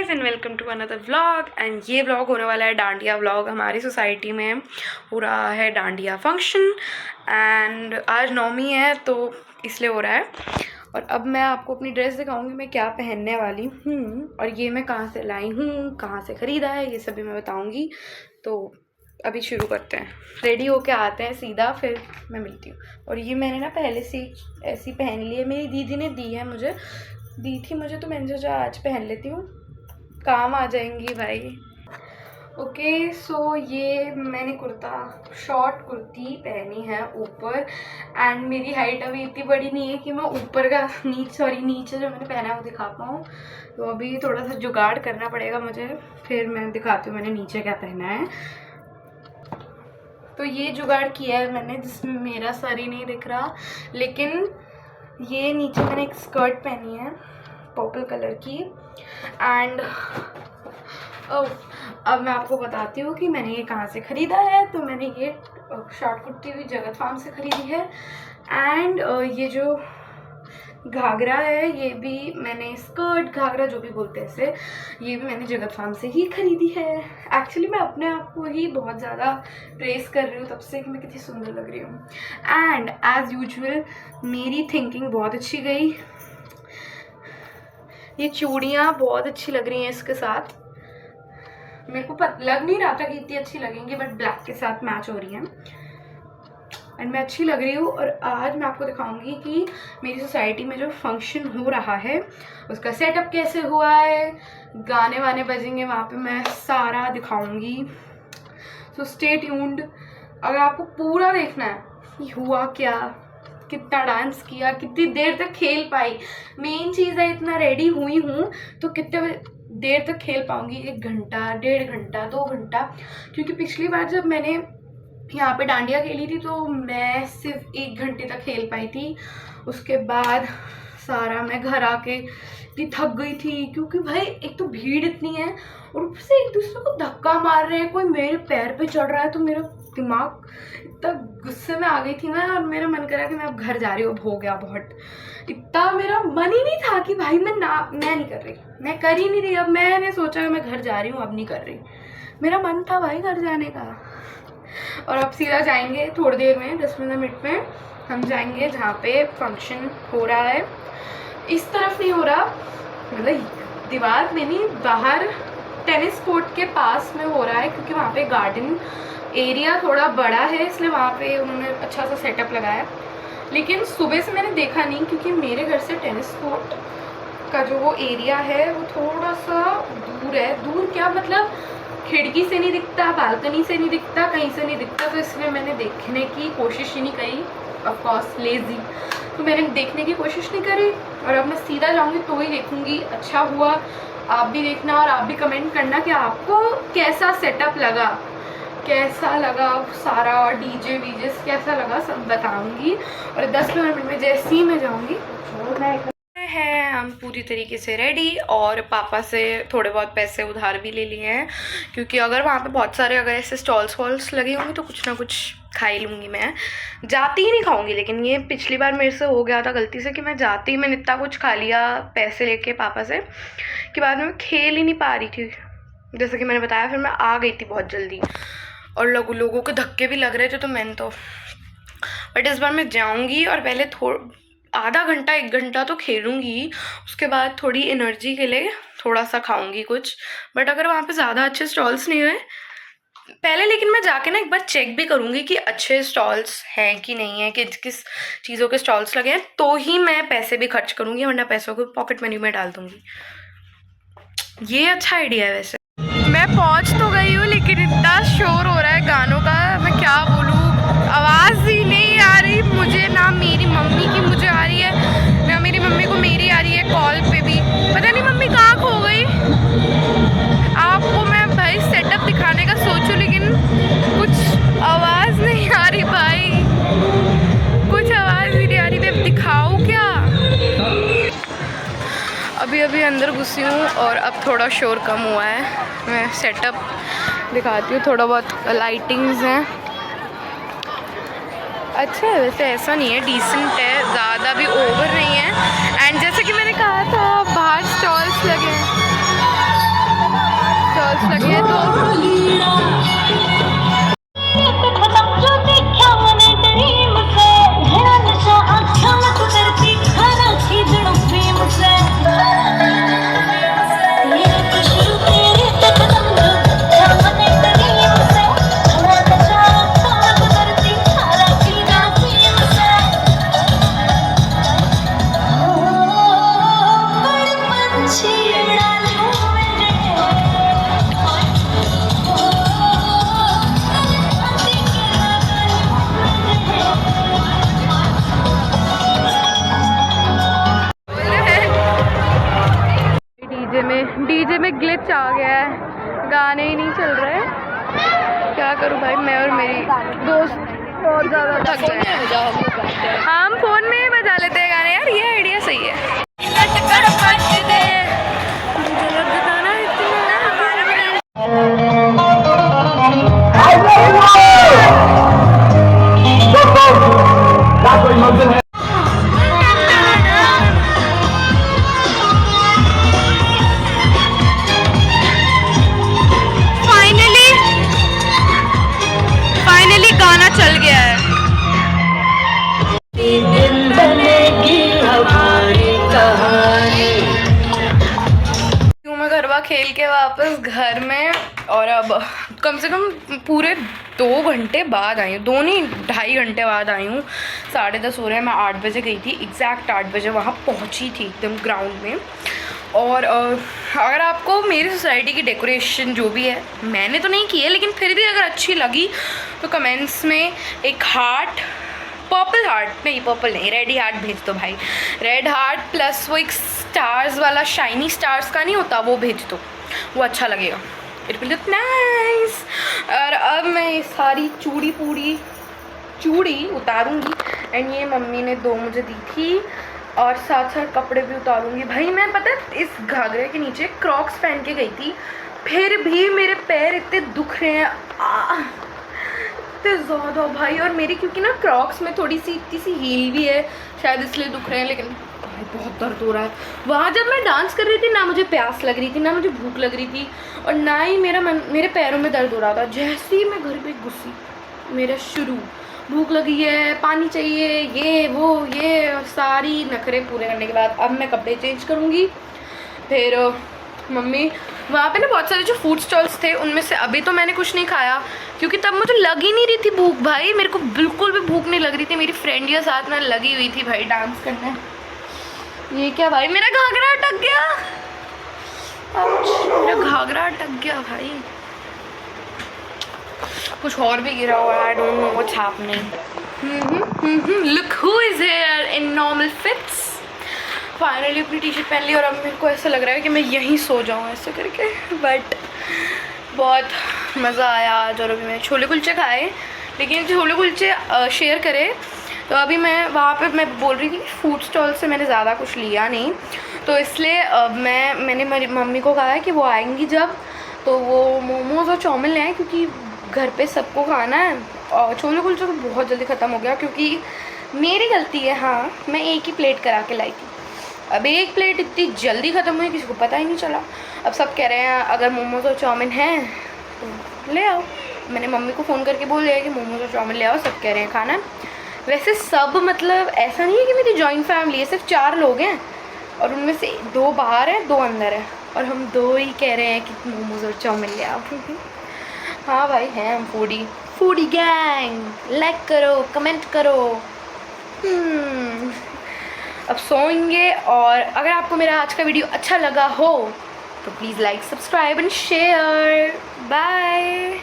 Guys and welcome to another vlog. And ये vlog होने वाला है डांडिया व्लॉग। हमारी सोसाइटी में हो रहा है डांडिया फंक्शन एंड आज नौमी है तो इसलिए हो रहा है। और अब मैं आपको अपनी ड्रेस दिखाऊंगी मैं क्या पहनने वाली हूँ और ये मैं कहाँ से लाई हूँ, कहाँ से ख़रीदा है, ये सभी मैं बताऊँगी। तो अभी शुरू करते हैं, रेडी होके आते हैं सीधा, फिर मैं मिलती हूँ। और ये मैंने ना पहले से ऐसी पहन ली है, मेरी दीदी ने दी थी मुझे, तो मैंने सोचा आज पहन लेती हूँ, काम आ जाएंगी भाई। ओके सो ये मैंने शॉर्ट कुर्ती पहनी है ऊपर। एंड मेरी हाइट अभी इतनी बड़ी नहीं है कि मैं ऊपर का नीचे जो मैंने पहना है वो दिखा पाऊँ। तो अभी थोड़ा सा जुगाड़ करना पड़ेगा मुझे, फिर मैं दिखाती हूँ मैंने नीचे क्या पहना है। तो ये जुगाड़ किया है मैंने जिसमें मेरा सर ही नहीं दिख रहा, लेकिन ये नीचे मैंने एक स्कर्ट पहनी है पर्पल कलर की। एंड अब मैं आपको बताती हूँ कि मैंने ये कहाँ से ख़रीदा है। तो मैंने ये शॉर्ट कुर्ती भी जगत फार्म से ख़रीदी है। एंड ये जो घाघरा है ये भी मैंने, स्कर्ट घाघरा जो भी बोलते हैं इसे, ये भी मैंने जगत फार्म से ही ख़रीदी है। एक्चुअली मैं अपने आप को ही बहुत ज़्यादा प्रेस कर रही हूँ तब से कि मैं कितनी सुंदर लग रही हूँ। एंड एज़ यूजुअल मेरी थिंकिंग बहुत अच्छी गई, ये चूड़ियाँ बहुत अच्छी लग रही हैं इसके साथ। मेरे को लग नहीं रहा था कि इतनी अच्छी लगेंगी, बट ब्लैक के साथ मैच हो रही हैं एंड मैं अच्छी लग रही हूँ। और आज मैं आपको दिखाऊंगी कि मेरी सोसाइटी में जो फंक्शन हो रहा है उसका सेटअप कैसे हुआ है, गाने वाने बजेंगे वहाँ पे, मैं सारा दिखाऊंगी। So stay tuned. अगर आपको पूरा देखना है कि हुआ क्या, कितना डांस किया, कितनी देर तक खेल पाई, मेन चीज़ है इतना रेडी हुई हूँ तो कितने देर तक खेल पाऊँगी, 1 घंटा, 1.5 घंटा, 2 घंटा। क्योंकि पिछली बार जब मैंने यहाँ पे डांडिया खेली थी तो मैं सिर्फ 1 घंटे तक खेल पाई थी। उसके बाद सारा मैं घर आके इतनी थक गई थी, क्योंकि भाई एक तो भीड़ इतनी है और ऊपर से एक दूसरे को धक्का मार रहे हैं, कोई मेरे पैर पे चढ़ रहा है। तो मेरा दिमाग इतना गुस्से में आ गई थी मैं, और मेरा मन करा कि मैं अब घर जा रही हूँ, अब हो गया बहुत। इतना मेरा मन ही नहीं था कि भाई मैं नहीं कर रही, मैं कर ही नहीं रही। अब मैंने सोचा कि मैं घर जा रही हूँ, अब नहीं कर रही। मेरा मन था भाई घर जाने का। और अब सीधा जाएंगे थोड़ी देर में, 10-15 मिनट में हम जाएंगे जहाँ पे फंक्शन हो रहा है। इस तरफ नहीं हो रहा, मतलब दीवार में नहीं, बाहर टेनिस कोर्ट के पास में हो रहा है, क्योंकि वहाँ पे गार्डन एरिया थोड़ा बड़ा है, इसलिए वहाँ पे उन्होंने अच्छा सा सेटअप लगाया। लेकिन सुबह से मैंने देखा नहीं, क्योंकि मेरे घर से टेनिस कोर्ट का जो वो एरिया है वो थोड़ा सा दूर है। दूर क्या मतलब, खिड़की से नहीं दिखता, बालकनी से नहीं दिखता, कहीं से नहीं दिखता। तो इसलिए मैंने देखने की कोशिश ही नहीं करी, ऑफ कोर्स लेजी, तो मैंने देखने की कोशिश नहीं करी। और अब मैं सीधा जाऊंगी तो ही देखूंगी। अच्छा हुआ, आप भी देखना और आप भी कमेंट करना कि आपको कैसा सेटअप लगा, कैसा लगा सारा, और डीजे वीजे कैसा लगा, सब बताऊंगी। और 10-15 मिनट में जैसे ही मैं जाऊंगी है, हम पूरी तरीके से रेडी, और पापा से थोड़े बहुत पैसे उधार भी ले लिए हैं, क्योंकि अगर वहाँ पे बहुत सारे अगर ऐसे स्टॉल्स वॉल्स लगे होंगे तो कुछ ना कुछ खा ही लूँगी। मैं जाती ही नहीं खाऊंगी, लेकिन ये पिछली बार मेरे से हो गया था गलती से कि मैं जाती ही मैंने इतना कुछ खा लिया पैसे लेके पापा से कि बाद में खेल ही नहीं पा रही थी, जैसे कि मैंने बताया। फिर मैं आ गई थी बहुत जल्दी और लोगों के धक्के भी लग रहे थे, तो मैंने तो, बट इस बार मैं जाऊँगी और पहले आधा घंटा 1 घंटा तो खेलूँगी, उसके बाद थोड़ी एनर्जी के लिए थोड़ा सा खाऊंगी कुछ। बट अगर वहाँ पे ज़्यादा अच्छे स्टॉल्स नहीं हुए पहले, लेकिन मैं जाके ना एक बार चेक भी करूँगी कि अच्छे स्टॉल्स हैं कि नहीं है, कि किस चीज़ों के स्टॉल्स लगे हैं, तो ही मैं पैसे भी खर्च करूँगी, वरना पैसों को पॉकेट मनी में डाल दूँगी। ये अच्छा आइडिया है वैसे। मैं पहुँच तो गई हूँ, लेकिन इतना शोर हो रहा है गानों का, मैं क्या बोलूँ, आवाज़ ही नहीं आ रही मुझे, ना मेरी मम्मी की मुझे आ रही है, ना मेरी मम्मी को मेरी आ रही है। कॉल पे भी पता नहीं मम्मी कहाँ खो गई। आपको मैं भाई सेटअप दिखाने का सोचूं, लेकिन कुछ आवाज़ नहीं आ रही भाई, कुछ आवाज़ ही नहीं आ रही। मैं दिखाऊँ क्या? अभी अंदर घुसी हूँ और अब थोड़ा शोर कम हुआ है। मैं सेटअप दिखाती हूँ, थोड़ा बहुत लाइटिंग्स हैं, अच्छा है वैसे, ऐसा नहीं है, डिसेंट है, ज़्यादा भी ओवर नहीं है। एंड जैसे कि मैंने कहा था बाहर स्टॉल्स लगे हैं, डीजे में ग्लिच आ गया है, गाने ही नहीं चल रहे हैं। क्या करूं भाई, मैं और मेरी दोस्त बहुत ज़्यादा थक गए। हम फोन में ही बजा लेते हैं गाने यार, ये आइडिया सही है। फाइनली गाना चल गया है। मैं गरबा खेल के वापस घर में, और अब कम से कम पूरे 2 घंटे बाद आई हूँ, 2 नहीं 2.5 घंटे बाद आई हूँ। 10:30 हो रहे हैं। मैं 8 बजे गई थी, एग्जैक्ट 8 बजे वहाँ पहुँची थी एकदम ग्राउंड में। और अगर आपको मेरी सोसाइटी की डेकोरेशन जो भी है, मैंने तो नहीं की है, लेकिन फिर भी अगर अच्छी लगी तो कमेंट्स में एक हार्ट, पर्पल हार्ट नहीं, पर्पल नहीं, रेड हार्ट भेज दो भाई। रेड हार्ट प्लस वो एक स्टार्स वाला, शाइनी स्टार्स का नहीं होता, वो भेज दो, वो अच्छा लगेगा। It will look nice. और अब मैं ये सारी चूड़ी उतारूँगी। एंड ये मम्मी ने 2 मुझे दी थी, और साथ साथ कपड़े भी उतारूँगी। भाई मैं पता है इस घाघरे के नीचे क्रॉक्स पहन के गई थी, फिर भी मेरे पैर इतने दुख रहे हैं, इतने ज़्यादा भाई। और मेरी क्योंकि ना क्रॉक्स में थोड़ी सी इतनी सी हील भी है, शायद इसलिए दुख रहे हैं। लेकिन भाई बहुत दर्द हो रहा है। वहाँ जब मैं डांस कर रही थी ना मुझे प्यास लग रही थी, ना मुझे भूख लग रही थी, और ना ही मेरे पैरों में दर्द हो रहा था। जैसे ही मैं घर पे घुसी, मेरा शुरू भूख लगी है, पानी चाहिए, ये वो ये सारी नखरे पूरे करने के बाद अब मैं कपड़े चेंज करूँगी। फिर मम्मी वहाँ पे ना बहुत सारे जो फूड स्टॉल्स थे, उनमें से अभी तो मैंने कुछ नहीं खाया क्योंकि तब मुझे लग ही नहीं रही थी भूख। भाई मेरे को बिल्कुल भी भूख नहीं लग रही थी। मेरी फ्रेंड के साथ मैं लगी हुई थी भाई डांस करने। ये क्या भाई, मेरा घाघरा अटक गया, मेरा घाघरा अटक गया भाई। कुछ और भी गिरा हुआ है, I don't know what's happening. Look who is here in normal fits. Finally अपनी टी शर्ट पहन ली, और अब मेरे को ऐसा लग रहा है कि मैं यहीं सो जाऊँ ऐसे करके। बट बहुत मज़ा आया आज। और अभी मैंने छोले कुलचे खाए, लेकिन छोले कुलचे शेयर करें तो अभी मैं वहाँ पे मैं बोल रही थी कि फूड स्टॉल से मैंने ज़्यादा कुछ लिया नहीं, तो इसलिए मैंने मेरी मम्मी को कहा है कि वो आएंगी जब, तो वो मोमोज़ और चाउमीन ले आए, क्योंकि घर पे सबको खाना है। और छोले कुलचे तो बहुत जल्दी ख़त्म हो गया, क्योंकि मेरी गलती है। हाँ, मैं एक ही प्लेट करा के लाई थी। अब एक प्लेट इतनी जल्दी ख़त्म हुई, किसी को पता ही नहीं चला। अब सब कह रहे हैं अगर मोमोज़ और चाउमीन हैं तो ले आओ। मैंने मम्मी को फ़ोन करके बोल दिया कि मोमोज़ और चाउमीन ले आओ, सब कह रहे हैं खाना। वैसे सब मतलब ऐसा नहीं है कि मेरी जॉइंट फैमिली है, सिर्फ 4 लोग हैं, और उनमें से 2 बाहर हैं, 2 अंदर हैं, और हम 2 ही कह रहे हैं कि मोमोज़ और चाउमीन ले आओ। हाँ भाई, हैं हम फूडी गैंग। लाइक करो, कमेंट करो। अब सोएंगे। और अगर आपको मेरा आज का वीडियो अच्छा लगा हो तो please like, subscribe and share. Bye.